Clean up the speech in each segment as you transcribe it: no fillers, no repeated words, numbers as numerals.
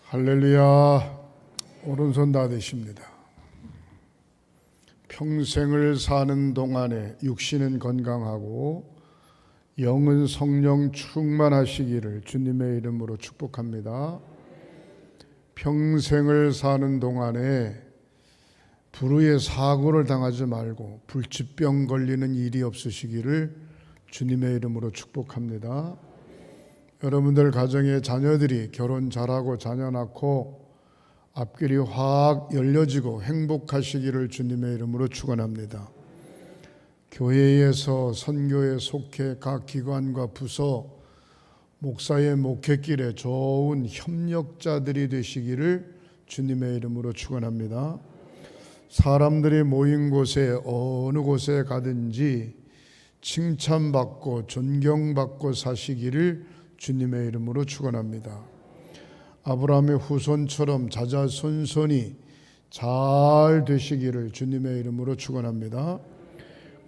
할렐루야. 오른손 다 되십니다. 평생을 사는 동안에 육신은 건강하고 영은 성령 충만하시기를 주님의 이름으로 축복합니다. 평생을 사는 동안에 불의의 사고를 당하지 말고 불치병 걸리는 일이 없으시기를 주님의 이름으로 축복합니다. 여러분들 가정의 자녀들이 결혼 잘하고 자녀 낳고 앞길이 확 열려지고 행복하시기를 주님의 이름으로 축원합니다. 교회에서 선교에 속해 각 기관과 부서 목사의 목회길에 좋은 협력자들이 되시기를 주님의 이름으로 축원합니다. 사람들이 모인 곳에 어느 곳에 가든지 칭찬받고 존경받고 사시기를 주님의 이름으로 축원합니다. 아브라함의 후손처럼 자자손손이 잘 되시기를 주님의 이름으로 축원합니다.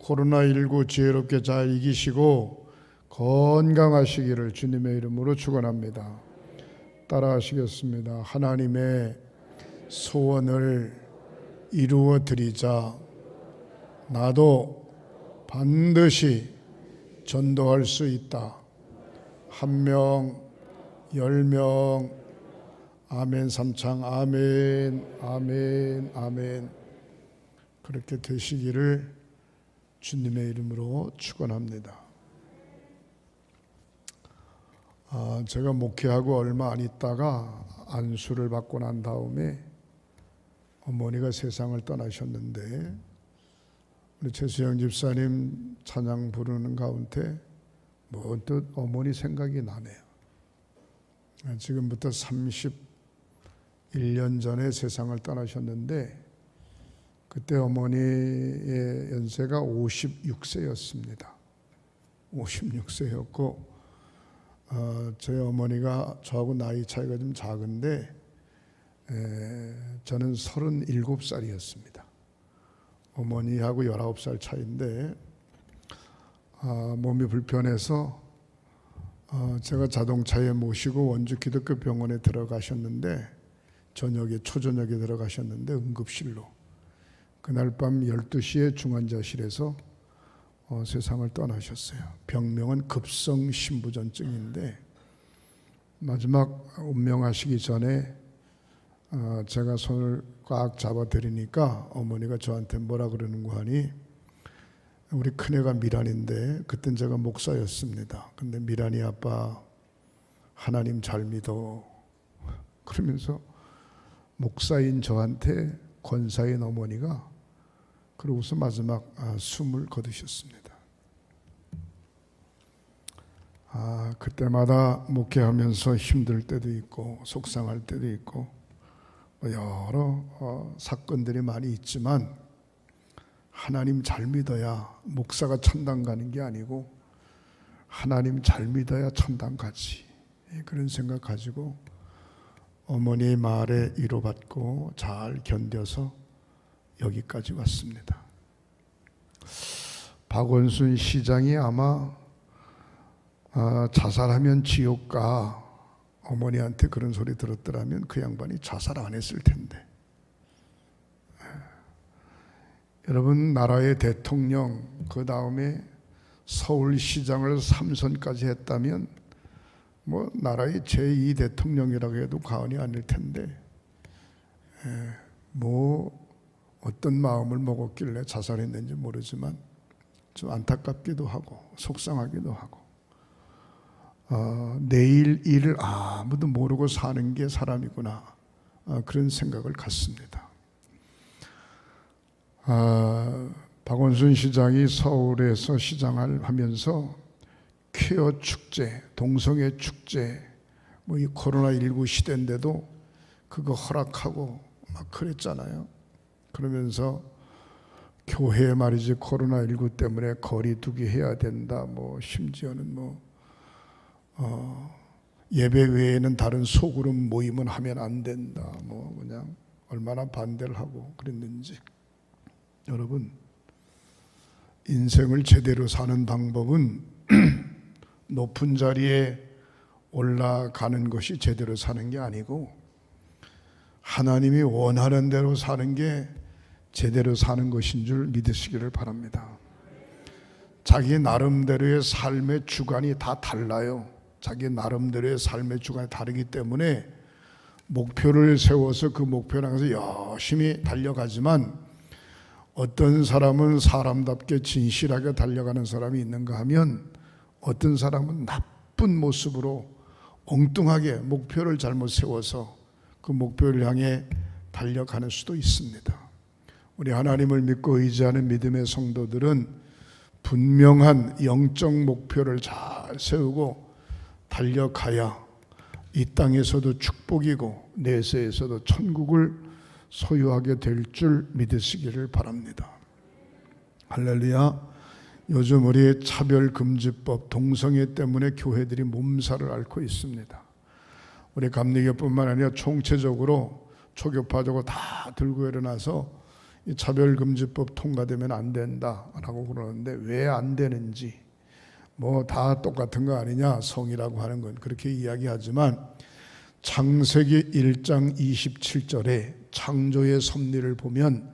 코로나19 지혜롭게 잘 이기시고 건강하시기를 주님의 이름으로 축원합니다. 따라하시겠습니다. 하나님의 소원을 이루어 드리자. 나도 반드시 전도할 수 있다. 1명, 10명, 아멘. 삼창 아멘, 아멘, 아멘. 그렇게 되시기를 주님의 이름으로 축원합니다. 제가 목회하고 얼마 안 있다가 안수를 받고 난 다음에 어머니가 세상을 떠나셨는데 우리 최수영 집사님 찬양 부르는 가운데 문득 어머니 생각이 나네요. 지금부터 31년 전에 세상을 떠나셨는데 그때 어머니의 연세가 56세였습니다. 56세였고 저희 어머니가 저하고 나이 차이가 좀 작은데 저는 37살이었습니다. 어머니하고 19살 차이인데 몸이 불편해서 제가 자동차에 모시고 원주 기독교 병원에 들어가셨는데 초저녁에 들어가셨는데 응급실로 그날 밤 12시에 중환자실에서 세상을 떠나셨어요. 병명은 급성심부전증인데 마지막 운명하시기 전에 제가 손을 꽉 잡아드리니까 어머니가 저한테 뭐라 그러는고 하니 우리 큰애가 미란인데 그땐 제가 목사였습니다. 근데 미란이 아빠 하나님 잘 믿어 그러면서 목사인 저한테 권사인 어머니가 그러고서 마지막 숨을 거두셨습니다. 그때마다 목회하면서 힘들 때도 있고 속상할 때도 있고 여러 사건들이 많이 있지만 하나님 잘 믿어야 목사가 천당 가는 게 아니고 하나님 잘 믿어야 천당 가지. 그런 생각 가지고 어머니의 말에 위로받고 잘 견뎌서 여기까지 왔습니다. 박원순 시장이 아마 자살하면 지옥 가 어머니한테 그런 소리 들었더라면 그 양반이 자살 안 했을 텐데. 여러분 나라의 대통령 그 다음에 서울시장을 3선까지 했다면 뭐 나라의 제2 대통령이라고 해도 과언이 아닐 텐데 뭐 어떤 마음을 먹었길래 자살했는지 모르지만 좀 안타깝기도 하고 속상하기도 하고 내일 일을 아무도 모르고 사는 게 사람이구나 그런 생각을 갖습니다. 박원순 시장이 서울에서 시장을 하면서 퀴어 축제, 동성애 축제, 뭐 이 코로나19 시대인데도 그거 허락하고 막 그랬잖아요. 그러면서 교회 말이지 코로나19 때문에 거리두기 해야 된다. 뭐 심지어는 예배 외에는 다른 소그룹 모임은 하면 안 된다. 뭐 그냥 얼마나 반대를 하고 그랬는지. 여러분 인생을 제대로 사는 방법은 높은 자리에 올라가는 것이 제대로 사는 게 아니고 하나님이 원하는 대로 사는 게 제대로 사는 것인 줄 믿으시기를 바랍니다. 자기 나름대로의 삶의 주관이 다 달라요. 자기 나름대로의 삶의 주관이 다르기 때문에 목표를 세워서 그 목표를 향해서 열심히 달려가지만, 어떤 사람은 사람답게 진실하게 달려가는 사람이 있는가 하면, 어떤 사람은 나쁜 모습으로 엉뚱하게 목표를 잘못 세워서 그 목표를 향해 달려가는 수도 있습니다. 우리 하나님을 믿고 의지하는 믿음의 성도들은 분명한 영적 목표를 잘 세우고 달려가야 이 땅에서도 축복이고 내세에서도 천국을 소유하게 될 줄 믿으시기를 바랍니다. 할렐루야. 요즘 우리 차별금지법, 동성애 때문에 교회들이 몸살을 앓고 있습니다. 우리 감리교뿐만 아니라 총체적으로 초교파적으로 다 들고 일어나서 이 차별금지법 통과되면 안 된다라고 그러는데, 왜 안 되는지, 뭐 다 똑같은 거 아니냐, 성이라고 하는 건 그렇게 이야기하지만, 창세기 1장 27절에 창조의 섭리를 보면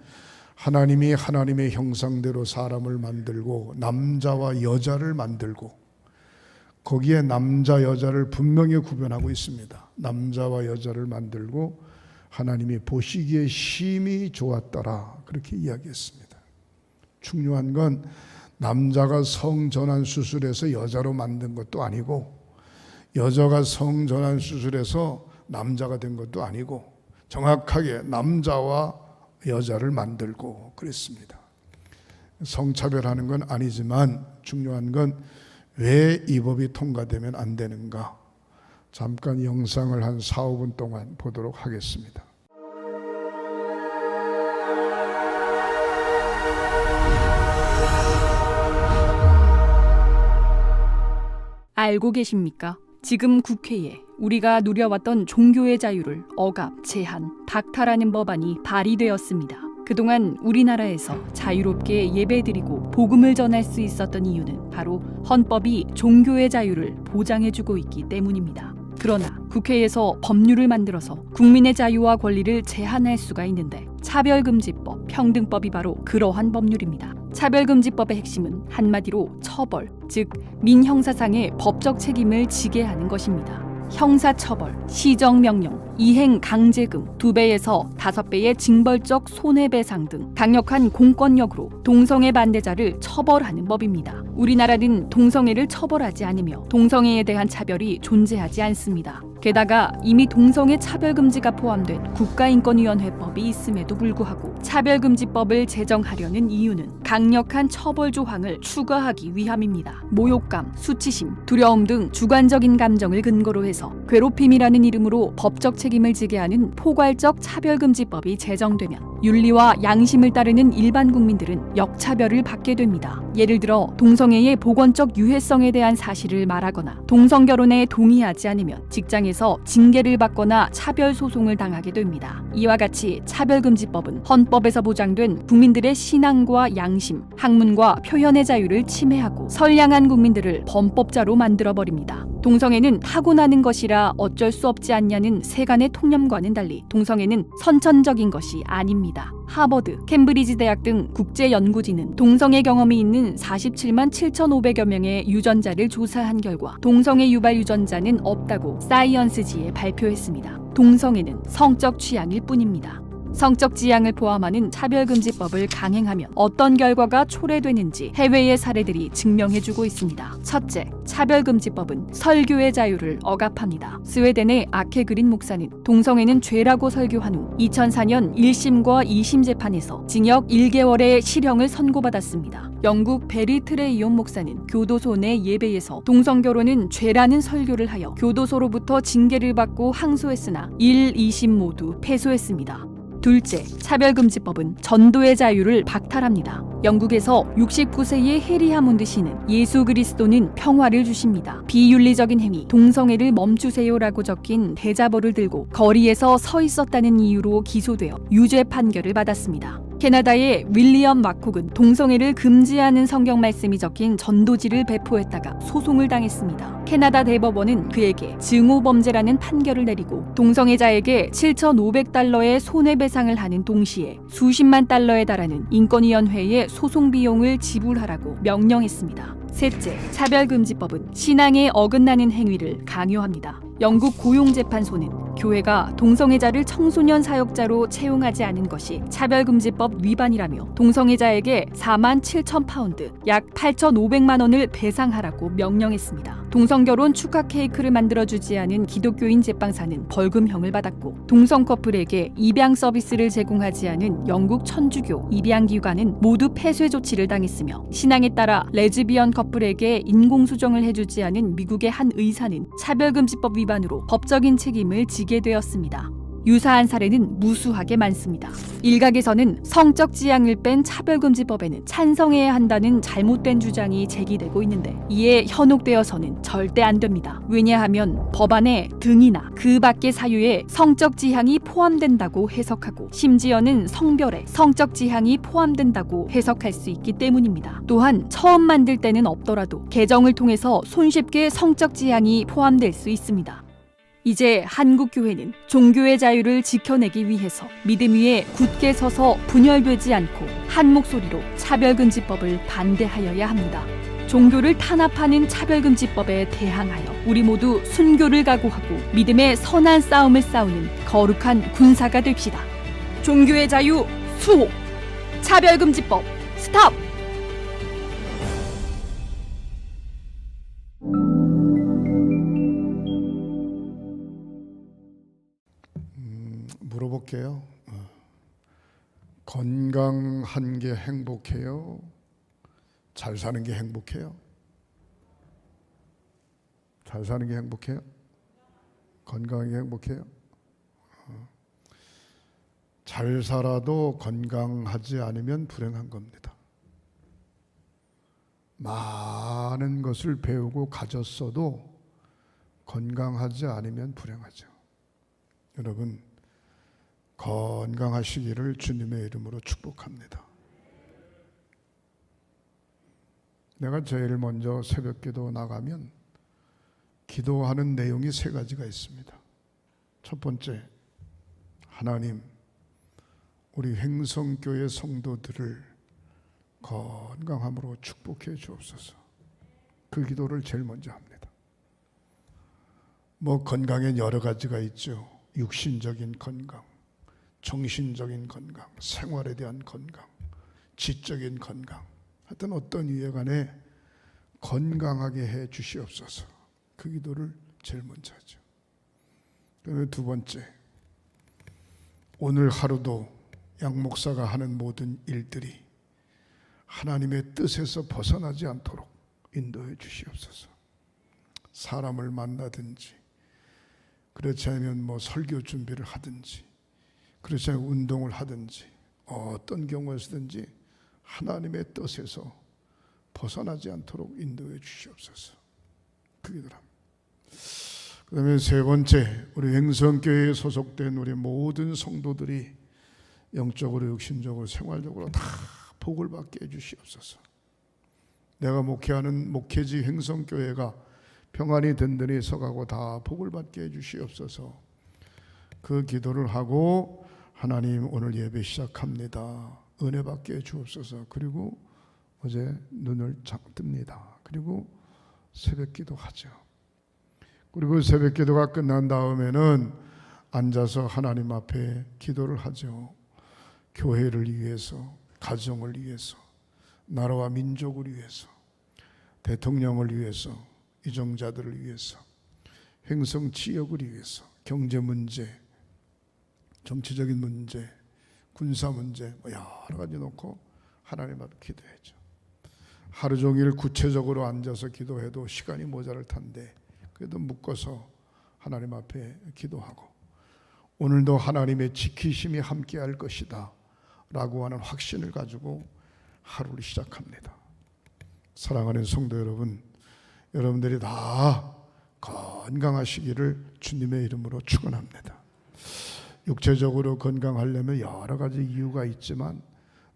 하나님이 하나님의 형상대로 사람을 만들고 남자와 여자를 만들고, 거기에 남자 여자를 분명히 구별하고 있습니다. 남자와 여자를 만들고 하나님이 보시기에 심히 좋았더라, 그렇게 이야기했습니다. 중요한 건 남자가 성전환 수술해서 여자로 만든 것도 아니고, 여자가 성전환 수술해서 남자가 된 것도 아니고, 정확하게 남자와 여자를 만들고 그랬습니다. 성차별하는 건 아니지만 중요한 건 왜 이 법이 통과되면 안 되는가, 잠깐 영상을 한 4, 5분 동안 보도록 하겠습니다. 알고 계십니까? 지금 국회에 우리가 누려왔던 종교의 자유를 억압, 제한, 박탈하는 법안이 발의되었습니다. 그동안 우리나라에서 자유롭게 예배드리고 복음을 전할 수 있었던 이유는 바로 헌법이 종교의 자유를 보장해주고 있기 때문입니다. 그러나 국회에서 법률을 만들어서 국민의 자유와 권리를 제한할 수가 있는데, 차별금지법, 평등법이 바로 그러한 법률입니다. 차별금지법의 핵심은 한마디로 처벌, 즉 민형사상의 법적 책임을 지게 하는 것입니다. 형사처벌, 시정명령, 이행강제금, 2배에서 5배의 징벌적 손해배상 등 강력한 공권력으로 동성애 반대자를 처벌하는 법입니다. 우리나라는 동성애를 처벌하지 않으며 동성애에 대한 차별이 존재하지 않습니다. 게다가 이미 동성애 차별금지가 포함된 국가인권위원회법이 있음에도 불구하고 차별금지법을 제정하려는 이유는 강력한 처벌 조항을 추가하기 위함입니다. 모욕감, 수치심, 두려움 등 주관적인 감정을 근거로 해서 괴롭힘이라는 이름으로 법적 책임을 지게 하는 포괄적 차별금지법이 제정되면 윤리와 양심을 따르는 일반 국민들은 역차별을 받게 됩니다. 예를 들어 동성애의 보건적 유해성에 대한 사실을 말하거나 동성결혼에 동의하지 않으면 직장에서 징계를 받거나 차별 소송을 당하게 됩니다. 이와 같이 차별금지법은 헌법에서 보장된 국민들의 신앙과 양심, 학문과 표현의 자유를 침해하고 선량한 국민들을 범법자로 만들어버립니다. 동성애는 타고나는 것이라 어쩔 수 없지 않냐는 세간의 통념과는 달리 동성애는 선천적인 것이 아닙니다. 하버드, 캠브리지 대학 등 국제연구진은 동성애 경험이 있는 47만 7,500여 명의 유전자를 조사한 결과 동성애 유발 유전자는 없다고 사이언스지에 발표했습니다. 동성애는 성적 취향일 뿐입니다. 성적 지향을 포함하는 차별금지법을 강행하면 어떤 결과가 초래되는지 해외의 사례들이 증명해주고 있습니다. 첫째, 차별금지법은 설교의 자유를 억압합니다. 스웨덴의 아케 그린 목사는 동성애는 죄라고 설교한 후 2004년 1심과 2심 재판에서 징역 1개월의 실형을 선고받았습니다. 영국 베리 트레이온 목사는 교도소 내 예배에서 동성결혼은 죄라는 설교를 하여 교도소로부터 징계를 받고 항소했으나 1, 2심 모두 패소했습니다. 둘째, 차별금지법은 전도의 자유를 박탈합니다. 영국에서 69세의 해리 하몬드 씨는 예수 그리스도는 평화를 주십니다. 비윤리적인 행위, 동성애를 멈추세요라고 적힌 대자보를 들고 거리에서 서 있었다는 이유로 기소되어 유죄 판결을 받았습니다. 캐나다의 윌리엄 마콕은 동성애를 금지하는 성경 말씀이 적힌 전도지를 배포했다가 소송을 당했습니다. 캐나다 대법원은 그에게 증오범죄라는 판결을 내리고 동성애자에게 7,500달러의 손해배상을 하는 동시에 수십만 달러에 달하는 인권위원회의 소송 비용을 지불하라고 명령했습니다. 셋째, 차별금지법은 신앙에 어긋나는 행위를 강요합니다. 영국 고용재판소는 교회가 동성애자를 청소년 사역자로 채용하지 않은 것이 차별금지법 위반이라며 동성애자에게 47,000파운드, 약 8,500만 원을 배상하라고 명령했습니다. 동성결혼 축하 케이크를 만들어주지 않은 기독교인 제빵사는 벌금형을 받았고 동성 커플에게 입양 서비스를 제공하지 않은 영국 천주교 입양기관은 모두 폐쇄 조치를 당했으며 신앙에 따라 레즈비언 커플에게 인공수정을 해주지 않은 미국의 한 의사는 차별금지법 위반으로 법적인 책임을 지게 되었습니다. 유사한 사례는 무수하게 많습니다. 일각에서는 성적 지향을 뺀 차별금지법에는 찬성해야 한다는 잘못된 주장이 제기되고 있는데 이에 현혹되어서는 절대 안 됩니다. 왜냐하면 법안에 등이나 그 밖의 사유에 성적 지향이 포함된다고 해석하고 심지어는 성별에 성적 지향이 포함된다고 해석할 수 있기 때문입니다. 또한 처음 만들 때는 없더라도 개정을 통해서 손쉽게 성적 지향이 포함될 수 있습니다. 이제 한국 교회는 종교의 자유를 지켜내기 위해서 믿음 위에 굳게 서서 분열되지 않고 한 목소리로 차별금지법을 반대하여야 합니다. 종교를 탄압하는 차별금지법에 대항하여 우리 모두 순교를 각오하고 믿음의 선한 싸움을 싸우는 거룩한 군사가 됩시다. 종교의 자유 수호! 차별금지법 스탑! 물어볼게요. 건강한 게 행복해요? 잘 사는 게 행복해요? 잘 사는 게 행복해요? 건강한 게 행복해요? 잘 살아도 건강하지 않으면 불행한 겁니다. 많은 것을 배우고 가졌어도 건강하지 않으면 불행하죠. 여러분, 건강하시기를 주님의 이름으로 축복합니다. 내가 제일 먼저 새벽기도 나가면 기도하는 내용이 세 가지가 있습니다. 첫 번째, 하나님, 우리 횡성교회 성도들을 건강함으로 축복해 주옵소서. 그 기도를 제일 먼저 합니다. 건강엔 여러 가지가 있죠. 육신적인 건강, 정신적인 건강, 생활에 대한 건강, 지적인 건강, 하여튼 어떤 이에 간에 건강하게 해 주시옵소서. 그 기도를 제일 먼저 하죠. 그다음에 두 번째, 오늘 하루도 양 목사가 하는 모든 일들이 하나님의 뜻에서 벗어나지 않도록 인도해 주시옵소서. 사람을 만나든지, 그렇지 않으면 설교 준비를 하든지, 그렇지 않으면 운동을 하든지, 어떤 경우에서든지 하나님의 뜻에서 벗어나지 않도록 인도해 주시옵소서. 그 기도를 합니다. 그 다음에 세 번째, 우리 횡성교회에 소속된 우리 모든 성도들이 영적으로, 육신적으로, 생활적으로 다 복을 받게 해주시옵소서. 내가 목회하는 목회지 횡성교회가 평안히 든든히 서가고 다 복을 받게 해주시옵소서. 그 기도를 하고 하나님, 오늘 예배 시작합니다. 은혜 받게 해주옵소서. 그리고 어제 눈을 뜹니다. 그리고 새벽 기도하죠. 그리고 새벽 기도가 끝난 다음에는 앉아서 하나님 앞에 기도를 하죠. 교회를 위해서, 가정을 위해서, 나라와 민족을 위해서, 대통령을 위해서, 이정자들을 위해서, 횡성 지역을 위해서, 경제 문제, 정치적인 문제, 군사 문제 여러 가지 놓고 하나님 앞에 기도해죠. 하루 종일 구체적으로 앉아서 기도해도 시간이 모자랄 텐데 그래도 묶어서 하나님 앞에 기도하고, 오늘도 하나님의 지키심이 함께할 것이다 라고 하는 확신을 가지고 하루를 시작합니다. 사랑하는 성도 여러분, 여러분들이 다 건강하시기를 주님의 이름으로 축원합니다. 육체적으로 건강하려면 여러 가지 이유가 있지만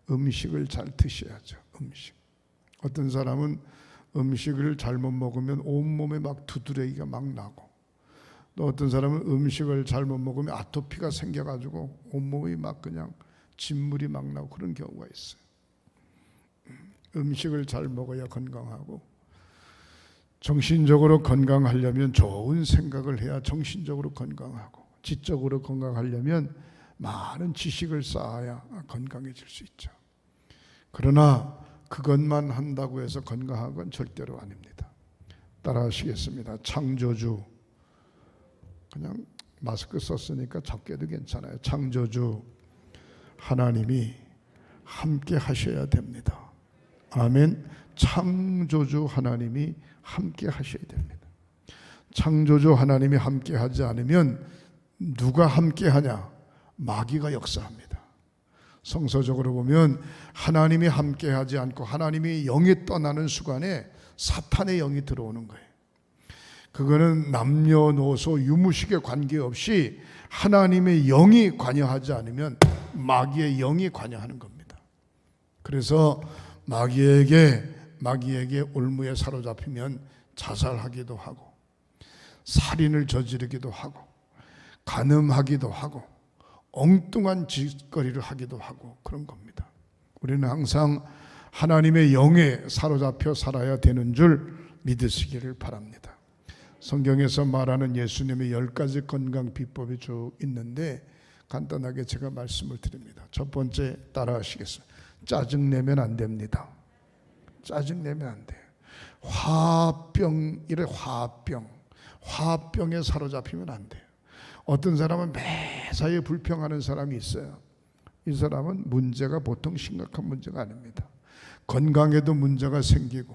음식을 잘 드셔야죠. 음식. 어떤 사람은 음식을 잘못 먹으면 온몸에 막 두드러기가 막 나고, 또 어떤 사람은 음식을 잘못 먹으면 아토피가 생겨가지고 온몸이 막 그냥 진물이 막 나고 그런 경우가 있어요. 음식을 잘 먹어야 건강하고, 정신적으로 건강하려면 좋은 생각을 해야 정신적으로 건강하고, 지적으로 건강하려면 많은 지식을 쌓아야 건강해질 수 있죠. 그러나 그것만 한다고 해서 건강한 건 절대로 아닙니다. 따라하시겠습니다. 창조주, 그냥 마스크 썼으니까 적게도 괜찮아요. 창조주 하나님이 함께 하셔야 됩니다. 아멘. 창조주 하나님이 함께 하셔야 됩니다. 창조주 하나님이 함께 하지 않으면 누가 함께 하냐? 마귀가 역사합니다. 성서적으로 보면 하나님이 함께 하지 않고 하나님이 영이 떠나는 순간에 사탄의 영이 들어오는 거예요. 그거는 남녀노소 유무식에 관계없이 하나님의 영이 관여하지 않으면 마귀의 영이 관여하는 겁니다. 그래서 마귀에게 올무에 사로잡히면 자살하기도 하고, 살인을 저지르기도 하고, 간음하기도 하고, 엉뚱한 짓거리를 하기도 하고 그런 겁니다. 우리는 항상 하나님의 영에 사로잡혀 살아야 되는 줄 믿으시기를 바랍니다. 성경에서 말하는 예수님의 10가지 건강 비법이 쭉 있는데 간단하게 제가 말씀을 드립니다. 첫 번째, 따라하시겠어요? 짜증내면 안 됩니다. 짜증내면 안 돼요. 화병에 사로잡히면 안 돼요. 어떤 사람은 매사에 불평하는 사람이 있어요. 이 사람은 문제가 보통 심각한 문제가 아닙니다. 건강에도 문제가 생기고,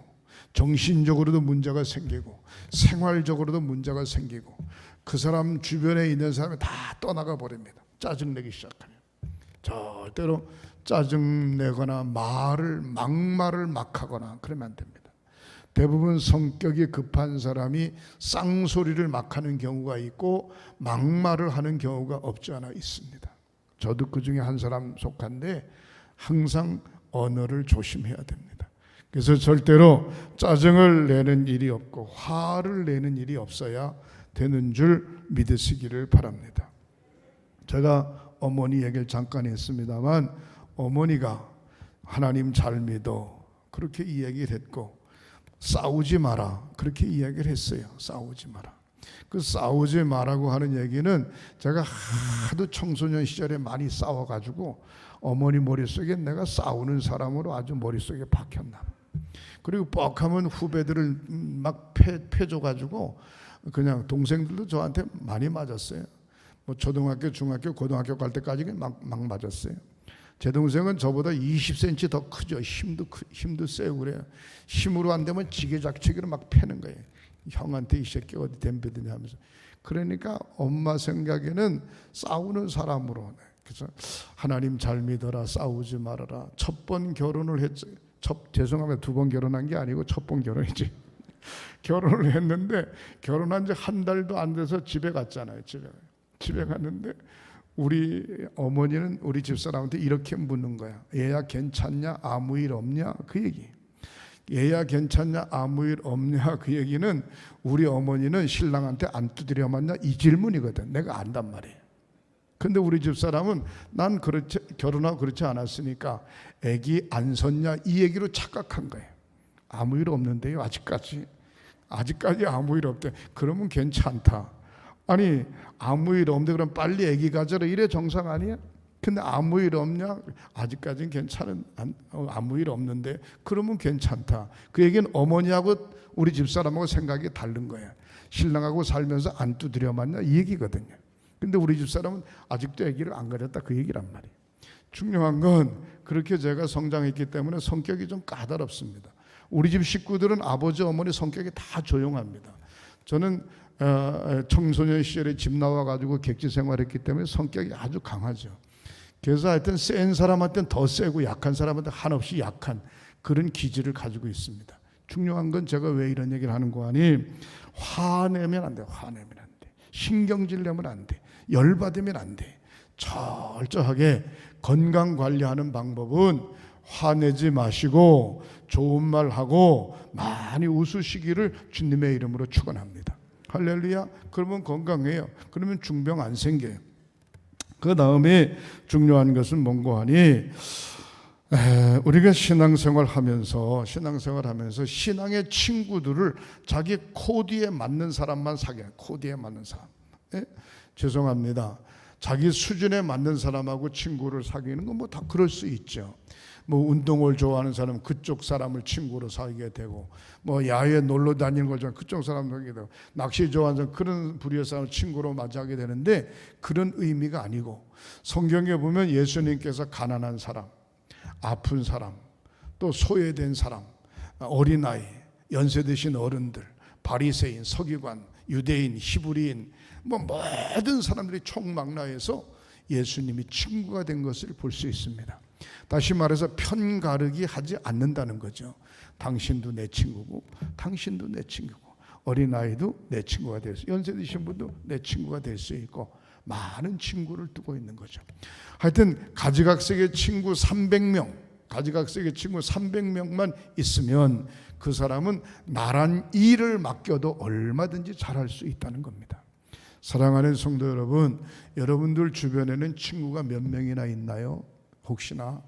정신적으로도 문제가 생기고, 생활적으로도 문제가 생기고, 그 사람 주변에 있는 사람이 다 떠나가 버립니다. 짜증내기 시작하면. 절대로 짜증내거나 막말을 막 하거나 그러면 안 됩니다. 대부분 성격이 급한 사람이 쌍소리를 막 하는 경우가 있고 막말을 하는 경우가 없지 않아 있습니다. 저도 그 중에 한 사람 속한데 항상 언어를 조심해야 됩니다. 그래서 절대로 짜증을 내는 일이 없고 화를 내는 일이 없어야 되는 줄 믿으시기를 바랍니다. 제가 어머니 얘기를 잠깐 했습니다만, 어머니가 하나님 잘 믿어 그렇게 이야기를 했고, 싸우지 마라 그렇게 이야기를 했어요. 싸우지 마라. 그 싸우지 마라고 하는 얘기는 제가 하도 청소년 시절에 많이 싸워가지고 어머니 머릿속에 내가 싸우는 사람으로 아주 머릿속에 박혔나. 그리고 뻑하면 후배들을 막 패줘가지고 그냥 동생들도 저한테 많이 맞았어요. 뭐 초등학교, 중학교, 고등학교 갈 때까지 막 맞았어요. 제 동생은 저보다 20cm 더 크죠. 힘도 세고 그래요. 힘으로 안 되면 지게작치기로 막 패는 거예요. 형한테 이 새끼 어디 덤비드냐 하면서. 그러니까 엄마 생각에는 싸우는 사람으로. 그래서 하나님 잘 믿어라, 싸우지 말아라. 첫 번 결혼을 했죠. 죄송합니다. 2번 결혼한 게 아니고 첫 번 결혼이지. 결혼을 했는데 결혼한 지 한 달도 안 돼서 집에 갔잖아요. 집에 갔는데 우리 어머니는 우리 집사람한테 이렇게 묻는 거야. 얘야 괜찮냐? 아무 일 없냐? 그 얘기. 얘야 괜찮냐? 아무 일 없냐? 그 얘기는 우리 어머니는 신랑한테 안 두드려 맞냐? 이 질문이거든. 내가 안단 말이에요. 근데 우리 집사람은 난 결혼하고 그렇지 않았으니까 애기 안 섰냐? 이 얘기로 착각한 거예요. 아무 일 없는데요. 아직까지 아무 일 없대. 그러면 괜찮다. 아니 아무 일 없는데 그럼 빨리 애기 가져라 이래 정상 아니야? 근데 아무 일 없냐? 아직까지는 괜찮은 아무 일 없는데 그러면 괜찮다. 그 얘기는 어머니하고 우리 집사람하고 생각이 다른 거야. 신랑하고 살면서 안 두드려 맞냐 이 얘기거든요. 근데 우리 집사람은 아직도 애기를 안 가졌다 그 얘기란 말이에요. 중요한 건 그렇게 제가 성장했기 때문에 성격이 좀 까다롭습니다. 우리 집 식구들은 아버지 어머니 성격이 다 조용합니다. 저는 청소년 시절에 집 나와가지고 객지 생활했기 때문에 성격이 아주 강하죠. 그래서 하여튼 센 사람한테는 더 세고 약한 사람한테 한없이 약한 그런 기질을 가지고 있습니다. 중요한 건 제가 왜 이런 얘기를 하는 거 아니, 화내면 안 돼. 화내면 안 돼. 신경질 내면 안 돼. 열받으면 안 돼. 철저하게 건강 관리하는 방법은 화내지 마시고 좋은 말 하고 많이 웃으시기를 주님의 이름으로 축원합니다. 할렐루야. 그러면 건강해요. 그러면 중병 안 생겨요. 그 다음에 중요한 것은 뭔고 하니 우리가 신앙생활 하면서 신앙의 친구들을 자기 코디에 맞는 사람만 사귀어요. 코디에 맞는 사람. 죄송합니다. 자기 수준에 맞는 사람하고 친구를 사귀는 건 뭐 다 그럴 수 있죠. 뭐 운동을 좋아하는 사람 그쪽 사람을 친구로 사귀게 되고, 뭐 야외 놀러 다니는 걸 좋아하는 그쪽 사람 사귀게 되고, 낚시 좋아하는 사람 그런 부류의 사람을 친구로 맞이하게 되는데 그런 의미가 아니고, 성경에 보면 예수님께서 가난한 사람, 아픈 사람, 또 소외된 사람, 어린아이, 연세 드신 어른들, 바리새인, 서기관, 유대인, 히브리인, 뭐 모든 사람들이 총망라해서 예수님이 친구가 된 것을 볼 수 있습니다. 다시 말해서 편가르기 하지 않는다는 거죠. 당신도 내 친구고 당신도 내 친구고 어린아이도 내 친구가 될 수, 연세 드신 분도 내 친구가 될 수 있고 많은 친구를 두고 있는 거죠. 하여튼 가지각색의 친구 300명, 가지각색의 친구 300명만 있으면 그 사람은 나란 일을 맡겨도 얼마든지 잘할 수 있다는 겁니다. 사랑하는 성도 여러분, 여러분들 주변에는 친구가 몇 명이나 있나요? 혹시나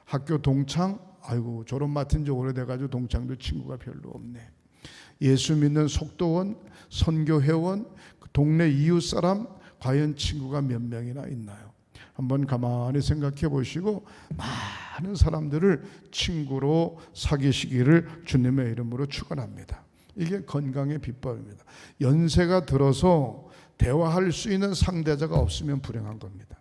학교 동창? 아이고 졸업 맡은 지 오래돼가지고 동창도 친구가 별로 없네. 예수 믿는 속도원, 선교회원, 동네 이웃사람, 과연 친구가 몇 명이나 있나요? 한번 가만히 생각해 보시고 많은 사람들을 친구로 사귀시기를 주님의 이름으로 축원합니다. 이게 건강의 비법입니다. 연세가 들어서 대화할 수 있는 상대자가 없으면 불행한 겁니다.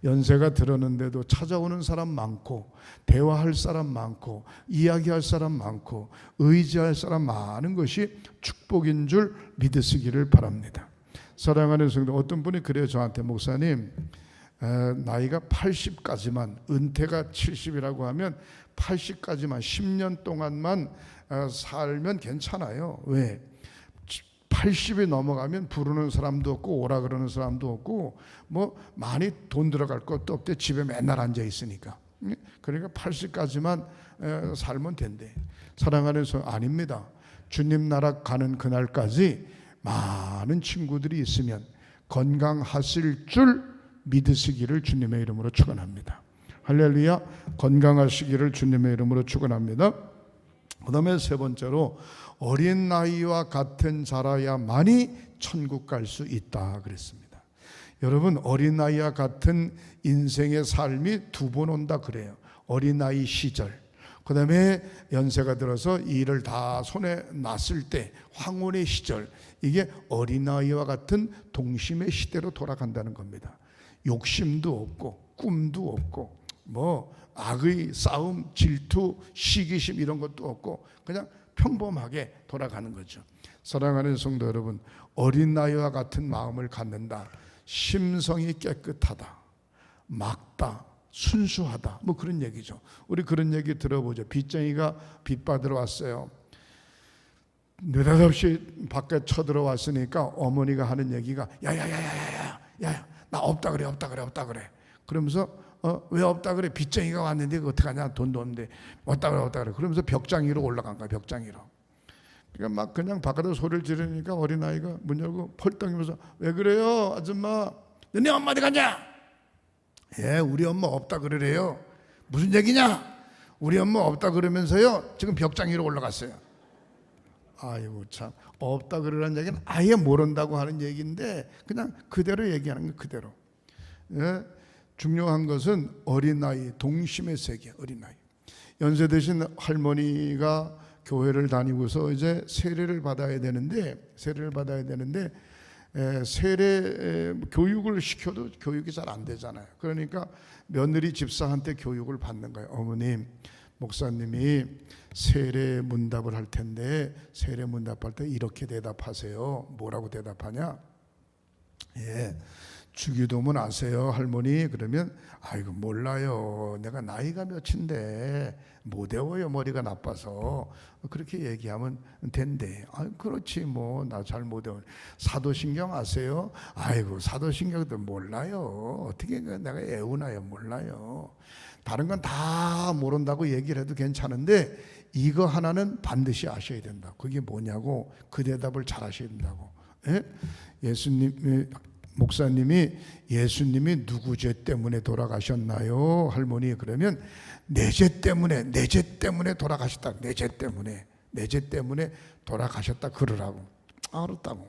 연세가 들었는데도 찾아오는 사람 많고 대화할 사람 많고 이야기할 사람 많고 의지할 사람 많은 것이 축복인 줄 믿으시기를 바랍니다. 사랑하는 성도, 어떤 분이 그래요 저한테, 목사님 나이가 80까지만, 은퇴가 70이라고 하면 80까지만 10년 동안만 살면 괜찮아요. 왜? 80이 넘어가면 부르는 사람도 없고 오라 그러는 사람도 없고 뭐 많이 돈 들어갈 것도 없대. 집에 맨날 앉아 있으니까. 그러니까 80까지만 살면 된대. 사랑하는 성도, 아닙니다. 주님 나라 가는 그날까지 많은 친구들이 있으면 건강하실 줄 믿으시기를 주님의 이름으로 축원합니다. 할렐루야. 건강하시기를 주님의 이름으로 축원합니다. 그 다음에 세 번째로 어린 나이와 같은 자라야만이 천국 갈 수 있다 그랬습니다. 여러분, 어린 나이와 같은 인생의 삶이 두 번 온다 그래요. 어린아이 시절, 그 다음에 연세가 들어서 일을 다 손에 놨을 때 황혼의 시절, 이게 어린아이와 같은 동심의 시대로 돌아간다는 겁니다. 욕심도 없고 꿈도 없고 뭐 악의 싸움, 질투, 시기심 이런 것도 없고 그냥 평범하게 돌아가는 거죠. 사랑하는 성도 여러분, 어린아이와 같은 마음을 갖는다. 심성이 깨끗하다, 맑다, 순수하다, 뭐 그런 얘기죠. 우리 그런 얘기 들어보죠. 빚쟁이가 빚 받으러 왔어요. 느닷없이 밖에 쳐들어왔으니까 어머니가 하는 얘기가 야야야야야야야, 나 없다 그래, 없다 그래, 없다 그래. 그러면서 왜 없다 그래? 빚쟁이가 왔는데 어떡하냐, 돈도 없는데 없다 그래, 없다 그래. 그러면서 벽장 위로 올라간 거야, 벽장 위로. 그러니까 막 그냥 바깥에서 소리를 지르니까 어린아이가 문 열고 펄떡이면서 왜 그래요 아줌마, 너네 엄마 어디 갔냐? 예, 우리 엄마 없다 그러래요. 무슨 얘기냐? 우리 엄마 없다 그러면서요 지금 벽장 위로 올라갔어요. 아이고 참, 없다 그러라는 얘기는 아예 모른다고 하는 얘기인데 그냥 그대로 얘기하는 거 그대로. 예, 중요한 것은 어린아이, 동심의 세계. 어린아이, 연세 드신 할머니가 교회를 다니고서 이제 세례를 받아야 되는데 세례 교육을 시켜도 교육이 잘 안 되잖아요. 그러니까 며느리 집사한테 교육을 받는 거예요. 어머님, 목사님이 세례 문답을 할 텐데 세례 문답할 때 이렇게 대답하세요. 뭐라고 대답하냐? 예, 주기도문 아세요 할머니? 그러면 아이고 몰라요. 내가 나이가 몇인데 못 외워요. 머리가 나빠서. 그렇게 얘기하면 된대. 아 그렇지 뭐 나 잘 못 외워. 사도신경 아세요? 아이고 사도신경도 몰라요. 어떻게 내가 외우나요? 몰라요. 다른 건 다 모른다고 얘기를 해도 괜찮은데 이거 하나는 반드시 아셔야 된다. 그게 뭐냐고 그 대답을 잘 하셔야 된다고. 예? 목사님이 예수님이 누구 죄 때문에 돌아가셨나요? 할머니 그러면 내 죄 때문에 돌아가셨다. 내 죄 때문에 돌아가셨다 그러라고. 알았다고.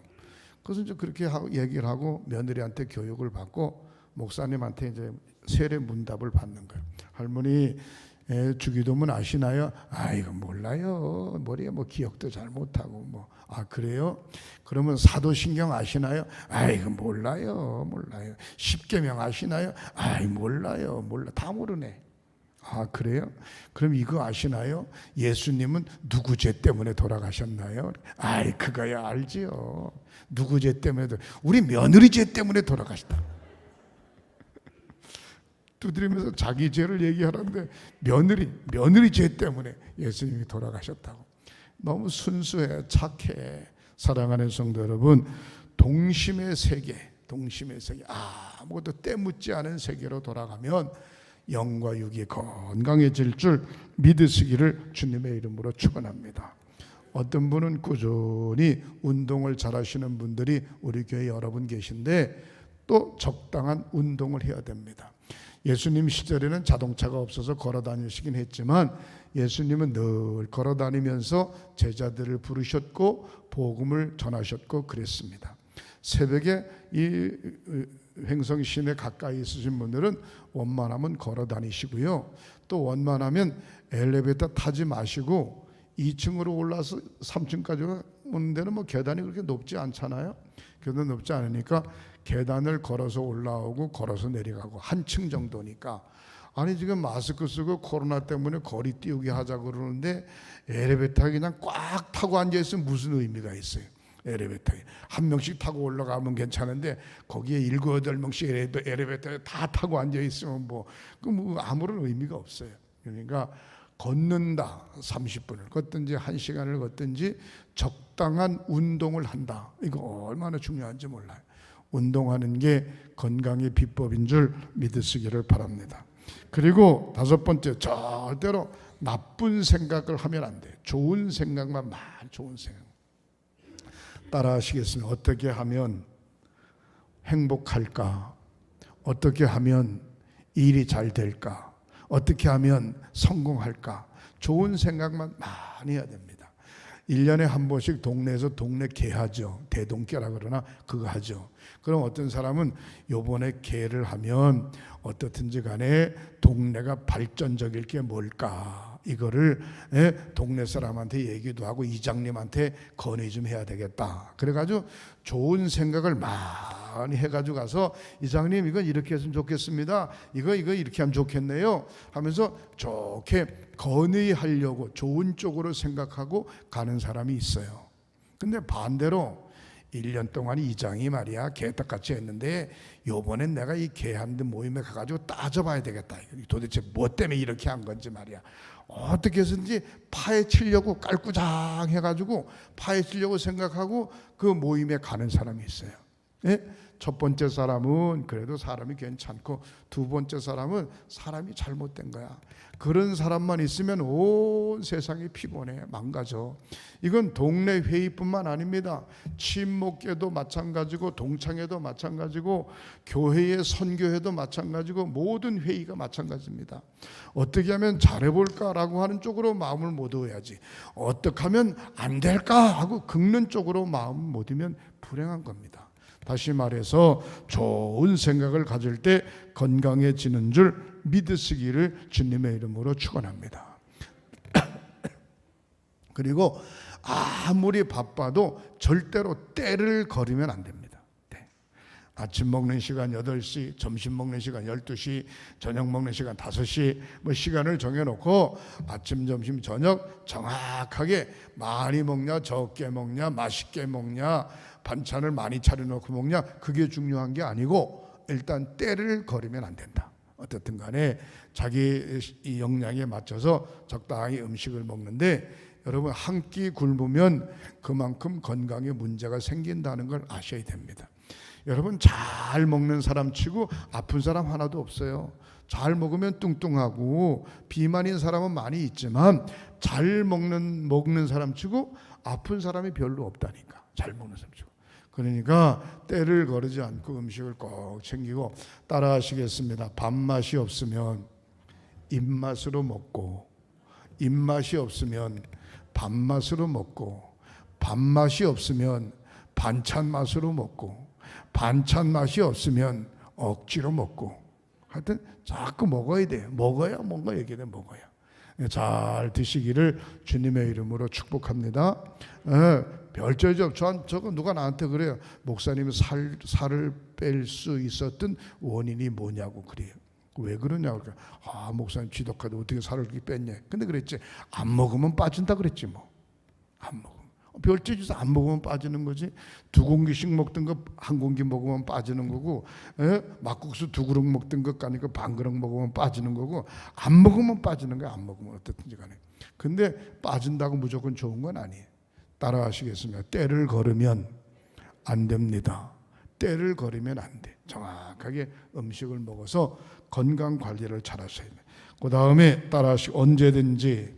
그래서 이제 그렇게 얘기를 하고 며느리한테 교육을 받고 목사님한테 이제 세례 문답을 받는 거예요. 할머니 주기도문 아시나요? 아이고 몰라요. 머리에 뭐 기억도 잘 못하고 뭐. 아 그래요? 그러면 사도신경 아시나요? 아이고 몰라요. 십계명 아시나요? 아이 몰라요. 다 모르네. 아 그래요? 그럼 이거 아시나요? 예수님은 누구 죄 때문에 돌아가셨나요? 아이 그거야 알지요. 누구 죄 때문에 우리 며느리 죄 때문에 돌아가셨다. 두드리면서 자기 죄를 얘기하는데 며느리 죄 때문에 예수님이 돌아가셨다고. 너무 순수해, 착해. 사랑하는 성도 여러분, 동심의 세계, 아무것도 때묻지 않은 세계로 돌아가면 영과 육이 건강해질 줄 믿으시기를 주님의 이름으로 축원합니다. 어떤 분은 꾸준히 운동을 잘하시는 분들이 우리 교회 여러분 계신데 또 적당한 운동을 해야 됩니다. 예수님 시절에는 자동차가 없어서 걸어 다니시긴 했지만 예수님은 늘 걸어 다니면서 제자들을 부르셨고 복음을 전하셨고 그랬습니다. 새벽에 이 횡성시내 가까이 있으신 분들은 원만하면 걸어 다니시고요. 또 원만하면 엘리베이터 타지 마시고 2층으로 올라서 3층까지 오는 데는 뭐 계단이 그렇게 높지 않잖아요. 계단 높지 않으니까 계단을 걸어서 올라오고 걸어서 내려가고 한 층 정도니까. 아니 지금 마스크 쓰고 코로나 때문에 거리 띄우기 하자고 그러는데 엘리베이터에 그냥 꽉 타고 앉아있으면 무슨 의미가 있어요. 엘리베이터에 한 명씩 타고 올라가면 괜찮은데 거기에 7, 8명씩 엘리베이터에 다 타고 앉아있으면 뭐 아무런 의미가 없어요. 그러니까 걷는다. 30분을 걷든지 1시간을 걷든지 적당한 운동을 한다. 이거 얼마나 중요한지 몰라요. 운동하는 게 건강의 비법인 줄 믿으시기를 바랍니다. 그리고 5번째, 절대로 나쁜 생각을 하면 안 돼요. 좋은 생각만 좋은 생각. 따라 하시겠습니다. 어떻게 하면 행복할까? 어떻게 하면 일이 잘 될까? 어떻게 하면 성공할까? 좋은 생각만 많이 해야 됩니다. 1년에 한 번씩 동네에서 동네 개하죠. 대동개라 그러나 그거 하죠. 그럼 어떤 사람은 요번에 개를 하면 어떻든지 간에 동네가 발전적일 게 뭘까? 이거를 동네 사람한테 얘기도 하고 이장님한테 건의 좀 해야 되겠다. 그래가지고 좋은 생각을 많이 해가지고 가서 이장님 이건 이렇게 했으면 좋겠습니다. 이거 이렇게 하면 좋겠네요 하면서 좋게 건의하려고 좋은 쪽으로 생각하고 가는 사람이 있어요. 근데 반대로 1년 동안 이장이 말이야 개떡같이 했는데 요번엔 내가 이 개한테 모임에 가가지고 따져봐야 되겠다. 도대체 뭐 때문에 이렇게 한 건지 말이야. 어떻게 해서든지 파헤치려고 깔꾸장 해가지고 파헤치려고 생각하고 그 모임에 가는 사람이 있어요. 예? 첫 번째 사람은 그래도 사람이 괜찮고 두 번째 사람은 사람이 잘못된 거야. 그런 사람만 있으면 온 세상이 피곤해, 망가져. 이건 동네 회의뿐만 아닙니다. 친목계도 마찬가지고 동창회도 마찬가지고 교회의 선교회도 마찬가지고 모든 회의가 마찬가지입니다. 어떻게 하면 잘해볼까라고 하는 쪽으로 마음을 못 얻어야지. 어떻게 하면 안 될까 하고 긁는 쪽으로 마음을 못 얻으면 불행한 겁니다. 다시 말해서 좋은 생각을 가질 때 건강해지는 줄 믿으시기를 주님의 이름으로 축원합니다. 그리고 아무리 바빠도 절대로 때를 거리면 안 됩니다. 아침 먹는 시간 8시, 점심 먹는 시간 12시, 저녁 먹는 시간 5시 뭐 시간을 정해놓고 아침, 점심, 저녁 정확하게 많이 먹냐 적게 먹냐 맛있게 먹냐 반찬을 많이 차려놓고 먹냐 그게 중요한 게 아니고 일단 때를 거르면 안 된다. 어떻든 간에 자기 이 역량에 맞춰서 적당히 음식을 먹는데, 여러분 한 끼 굶으면 그만큼 건강에 문제가 생긴다는 걸 아셔야 됩니다. 여러분 잘 먹는 사람 치고 아픈 사람 하나도 없어요. 잘 먹으면 뚱뚱하고 비만인 사람은 많이 있지만 잘 먹는 사람 치고 아픈 사람이 별로 없다니까. 잘 먹는 사람 치고. 그러니까 때를 거르지 않고 음식을 꼭 챙기고 따라 하시겠습니다. 밥맛이 없으면 입맛으로 먹고, 입맛이 없으면 밥맛으로 먹고, 밥맛이 없으면 반찬 맛으로 먹고, 반찬 맛이 없으면 억지로 먹고, 하여튼 자꾸 먹어야 돼요. 먹어야 뭔가 얘기돼. 먹어야. 잘 드시기를 주님의 이름으로 축복합니다. 별저적 저거 누가 나한테 그래요. 목사님이 살을 뺄 수 있었던 원인이 뭐냐고 그래요. 왜 그러냐고. 그러니까 목사님 지독하다 어떻게 살을 그렇게 뺐냐. 근데 그랬지, 안 먹으면 빠진다 그랬지 뭐. 안 먹으면. 별짓에서 안 먹으면 빠지는 거지. 2공기씩 먹던 거 1공기 먹으면 빠지는 거고, 막국수 2그릇 먹던 것 가니까 반 그릇 먹으면 빠지는 거고, 안 먹으면 빠지는 거야. 안 먹으면 어떻든지 간에. 근데 빠진다고 무조건 좋은 건 아니에요. 따라 하시겠습니다. 때를 걸으면 안 됩니다. 때를 걸으면 안 돼. 정확하게 음식을 먹어서 건강 관리를 잘 하셔야 돼요. 그 다음에 따라 하시고, 언제든지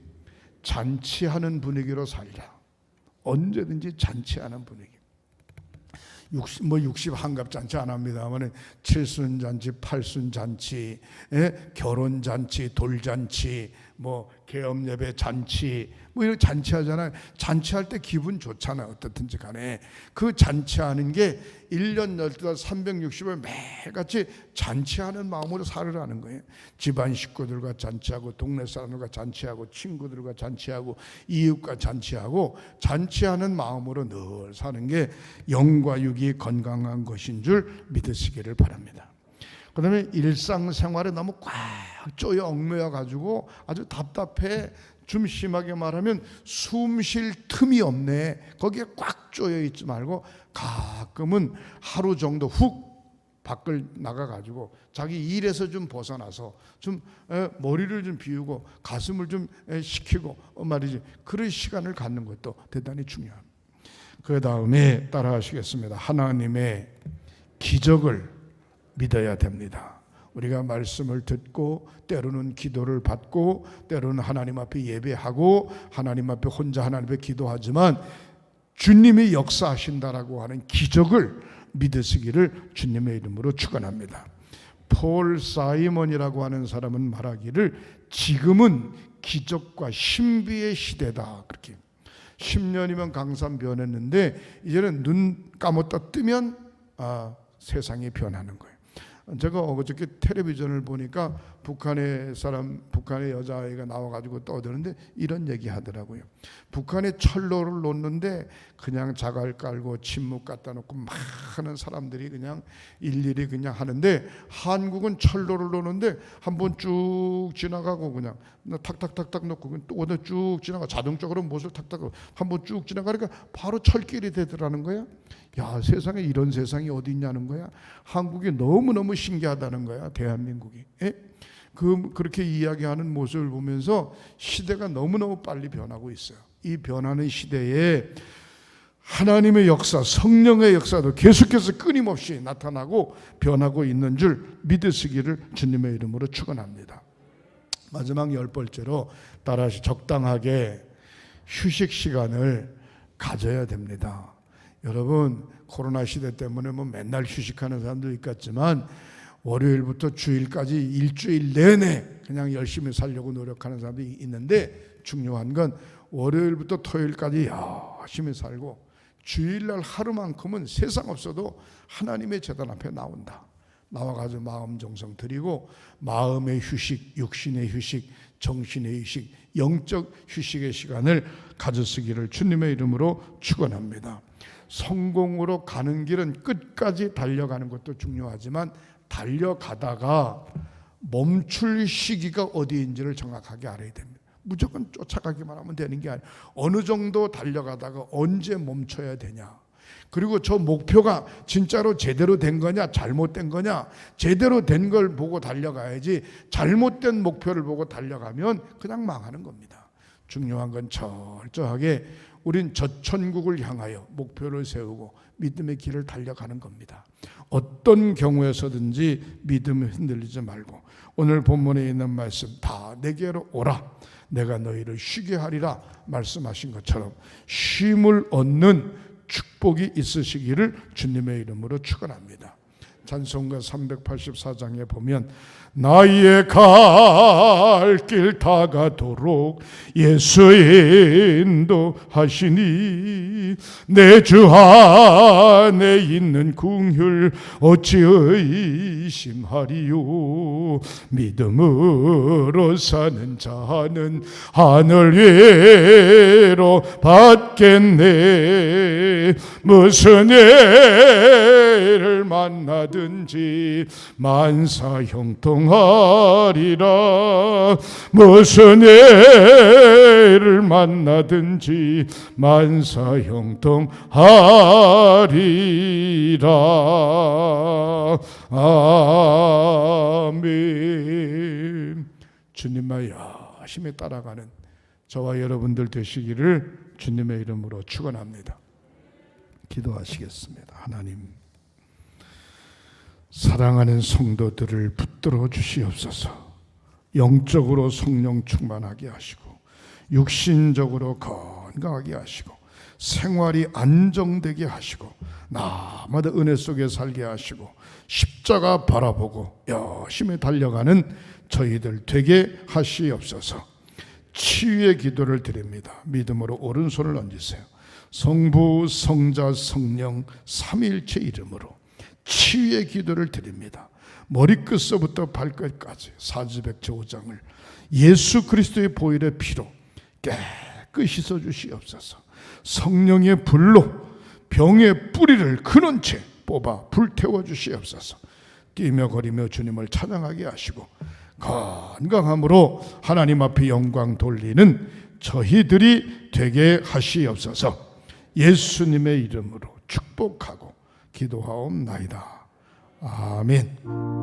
잔치하는 분위기로 살자. 언제든지 잔치하는 분위기. 60 한갑 잔치 안 합니다만 7순 잔치, 8순 잔치, 결혼 잔치, 돌잔치, 개업 예배 잔치, 이런 잔치 하잖아요. 잔치할 때 기분 좋잖아요. 어떻든지 간에 그 잔치하는 게 1년 12달 360을 매일같이 잔치하는 마음으로 살으라는 거예요. 집안 식구들과 잔치하고, 동네 사람들과 잔치하고, 친구들과 잔치하고, 이웃과 잔치하고, 잔치하는 마음으로 늘 사는 게 영과 육이 건강한 것인 줄 믿으시기를 바랍니다. 그 다음에 일상생활에 너무 꽉 쪼여 얽매여 가지고 아주 답답해. 좀 심하게 말하면 숨 쉴 틈이 없네. 거기에 꽉 쪼여 있지 말고 가끔은 하루 정도 훅 밖을 나가 가지고 자기 일에서 좀 벗어나서 좀 머리를 좀 비우고 가슴을 좀 식히고 말이지, 그런 시간을 갖는 것도 대단히 중요합니다. 그 다음에 따라 하시겠습니다. 하나님의 기적을 믿어야 됩니다. 우리가 말씀을 듣고 때로는 기도를 받고 때로는 하나님 앞에 예배하고 하나님 앞에 혼자 하나님 앞에 기도하지만 주님이 역사하신다라고 하는 기적을 믿으시기를 주님의 이름으로 축원합니다. 폴 사이먼이라고 하는 사람은 말하기를 지금은 기적과 신비의 시대다. 그렇게 10년이면 강산 변했는데 이제는 눈 감았다 뜨면 세상이 변하는 거예요. 제가 어저께 텔레비전을 보니까 북한의 여자아이가 나와가지고 떠드는데 이런 얘기 하더라고요. 북한에 철로를 놓는데 그냥 자갈 깔고 침묵 갖다 놓고 많은 사람들이 그냥 일일이 그냥 하는데, 한국은 철로를 놓는데 한번 쭉 지나가고 그냥 탁탁탁탁 놓고 또 어디 쭉 지나가, 자동적으로 못을 탁탁 한번 쭉 지나가니까 바로 철길이 되더라는 거야. 야, 세상에 이런 세상이 어디 있냐는 거야. 한국이 너무너무 신기하다는 거야. 대한민국이. 그렇게 이야기하는 모습을 보면서 시대가 너무너무 빨리 변하고 있어요. 이 변하는 시대에 하나님의 역사, 성령의 역사도 계속해서 끊임없이 나타나고 변하고 있는 줄 믿으시기를 주님의 이름으로 축원합니다. 마지막 10번째로 따라서 적당하게 휴식 시간을 가져야 됩니다. 여러분, 코로나 시대 때문에 맨날 휴식하는 사람도 있겠지만 월요일부터 주일까지 일주일 내내 그냥 열심히 살려고 노력하는 사람들이 있는데, 중요한 건 월요일부터 토요일까지 열심히 살고 주일날 하루만큼은 세상 없어도 하나님의 제단 앞에 나와가지고 마음 정성 드리고 마음의 휴식, 육신의 휴식, 정신의 휴식, 영적 휴식의 시간을 가져쓰기를 주님의 이름으로 축원합니다. 성공으로 가는 길은 끝까지 달려가는 것도 중요하지만 달려가다가 멈출 시기가 어디인지를 정확하게 알아야 됩니다. 무조건 쫓아가기만 하면 되는 게 아니에요. 어느 정도 달려가다가 언제 멈춰야 되냐, 그리고 저 목표가 진짜로 제대로 된 거냐 잘못된 거냐, 제대로 된 걸 보고 달려가야지 잘못된 목표를 보고 달려가면 그냥 망하는 겁니다. 중요한 건 철저하게 우린 저 천국을 향하여 목표를 세우고 믿음의 길을 달려가는 겁니다. 어떤 경우에서든지 믿음을 흔들리지 말고 오늘 본문에 있는 말씀 다 내게로 오라 내가 너희를 쉬게 하리라 말씀하신 것처럼 쉼을 얻는 축복이 있으시기를 주님의 이름으로 축원합니다. 찬송가 384장에 보면 나의 갈 길 다가도록 예수 인도하시니 내 주 안에 있는 긍휼 어찌 의심하리요. 믿음으로 사는 자는 하늘 위로 받겠네. 무슨 일을 만나든지 만사형통하리라. 무슨 일을 만나든지 만사형통하리라. 아멘. 주님만 열심히 따라가는 저와 여러분들 되시기를 주님의 이름으로 축원합니다. 기도하시겠습니다. 하나님, 사랑하는 성도들을 붙들어 주시옵소서. 영적으로 성령 충만하게 하시고 육신적으로 건강하게 하시고 생활이 안정되게 하시고 나마다 은혜 속에 살게 하시고 십자가 바라보고 열심히 달려가는 저희들 되게 하시옵소서. 치유의 기도를 드립니다. 믿음으로 오른손을 얹으세요. 성부, 성자, 성령 삼위일체 이름으로 치유의 기도를 드립니다. 머리끝서부터 발끝까지 사지백제 5장을 예수 그리스도의 보혈의 피로 깨끗이 씻어주시옵소서. 성령의 불로 병의 뿌리를 그는 채 뽑아 불태워 주시옵소서. 뛰며 거리며 주님을 찬양하게 하시고 건강함으로 하나님 앞에 영광 돌리는 저희들이 되게 하시옵소서. 예수님의 이름으로 축복하고 기도하옵나이다. 아멘.